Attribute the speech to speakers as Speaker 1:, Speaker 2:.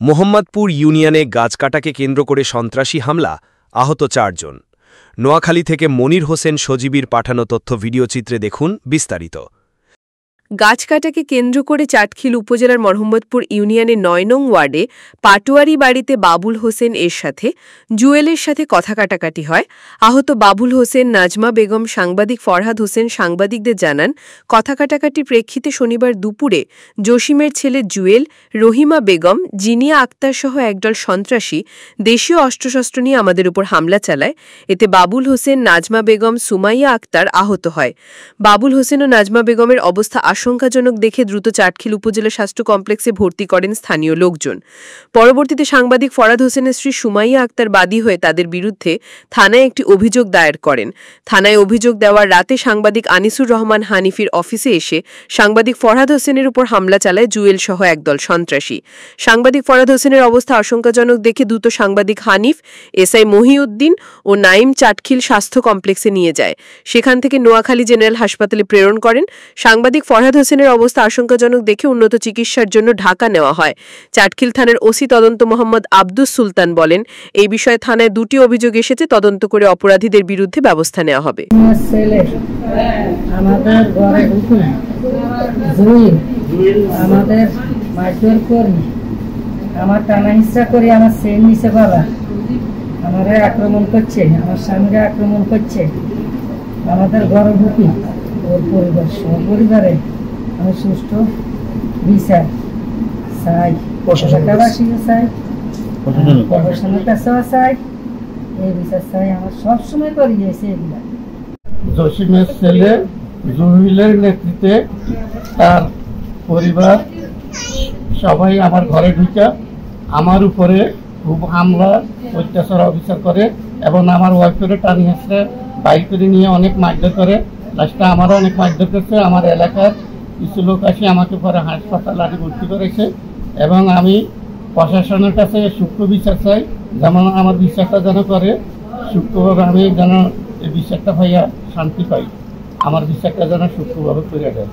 Speaker 1: মোহাম্মদপুর ইউনিয়নে গাছ কাটাকে কেন্দ্র করে সন্ত্রাসী হামলা, আহত ৪ জন। নোয়াখালী থেকে মনির হোসেন সজীবীর পাঠানো তথ্য ভিডিওচিত্রে দেখুন বিস্তারিত।
Speaker 2: গাছ কাটাকে কেন্দ্র করে চাটখিল উপজেলার মোহাম্মদপুর ইউনিয়নের ৯ নং ওয়ার্ডে পাটোয়ারি বাড়িতে বাবুল হোসেন এর সাথে জুয়েলের সাথে কথা কাটাকাটি হয়। আহত বাবুল হোসেন, নাজমা বেগম, সাংবাদিক ফরহাদ হোসেন সাংবাদিকদের জানান, কথা কাটাকাটির প্রেক্ষিতে শনিবার দুপুরে জসিমের ছেলে জুয়েল, রহিমা বেগম, জিনিয়া আক্তার সহ একদল সন্ত্রাসী দেশীয় অস্ত্রশস্ত্র নিয়ে আমাদের উপর হামলা চালায়। এতে বাবুল হোসেন, নাজমা বেগম, সুমাইয়া আক্তার আহত হয়। বাবুল হোসেন ও নাজমা বেগমের অবস্থা আশঙ্কাজনক দেখে দ্রুত চাটখিল উপজেলা স্বাস্থ্য কমপ্লেক্সে ভর্তি করেন স্থানীয় লোকজন। পরবর্তীতে সাংবাদিক ফরহাদ হোসেনের স্ত্রী সুমাইয়া আক্তার বাদী হয়ে তাদের বিরুদ্ধে থানায় একটি অভিযোগ দায়ের করেন। থানায় অভিযোগ দেওয়ার রাতে সাংবাদিক আনিসুর রহমান হানিফির অফিসে এসে সাংবাদিক ফরহাদ হোসেনের উপর হামলা চালায় জুয়েল সহ একদল সন্ত্রাসী। সাংবাদিক ফরহাদ হোসেনের অবস্থা আশঙ্কাজনক দেখে দ্রুত সাংবাদিক হানিফ, এসআই মহিউদ্দিন ও নাইম চাটখিল স্বাস্থ্য কমপ্লেক্সে নিয়ে যায়। সেখান থেকে নোয়াখালী জেনারেল হাসপাতালে প্রেরণ করেন। সাংবাদিক ফরহাদ হোসেনের অবস্থা আশঙ্কাজনক দেখে উন্নত চিকিৎসার জন্য ঢাকা নেওয়া হয়। চাটখিল থানার ওসি তদন্ত মোহাম্মদ আব্দুস সুলতান বলেন, এই বিষয়ে থানায় 2টি অভিযোগ এসেছে, তদন্ত করে অপরাধীদের বিরুদ্ধে ব্যবস্থা নেওয়া হবে।
Speaker 3: আক্রমণ করছে, আমার স্বামীরা আক্রমণ করছে, আমাদের ঘরে ঢুকি, ওর পরিবার পরিবারে আমি সুষ্ঠু বিচার চাই, এলাকাবাসীও চাই, প্রশাসনের কাছেও চাই, এই বিচার চাই। আমার সবসময় করে গিয়েছে এগুলা।
Speaker 4: জসিমের ছেলে জুহিলের নেতৃত্বে তার পরিবার সবাই আমার ঘরে ঢুকে আমার উপরে খুব হামলা অত্যাচার অবিচার করে এবং আমার ওয়াইফের টানি হাসে বাইক করে নিয়ে অনেক মারধর করে। লাস্টে আমারও অনেক মারধর করছে। আমার এলাকার কিছু লোক আসে আমাকে পরে হাসপাতালে আনি ভর্তি করেছে এবং আমি প্রশাসনের কাছে সূক্ষ্ম বিচার চাই, যেমন আমার বিচারটা যেন করে সূক্ষ্মভাবে, আমি যেন এই বিচারটা ভাইয়া শান্তি পাই, আমার বিচারটা যেন সূক্ষ্মভাবে করে দেয়।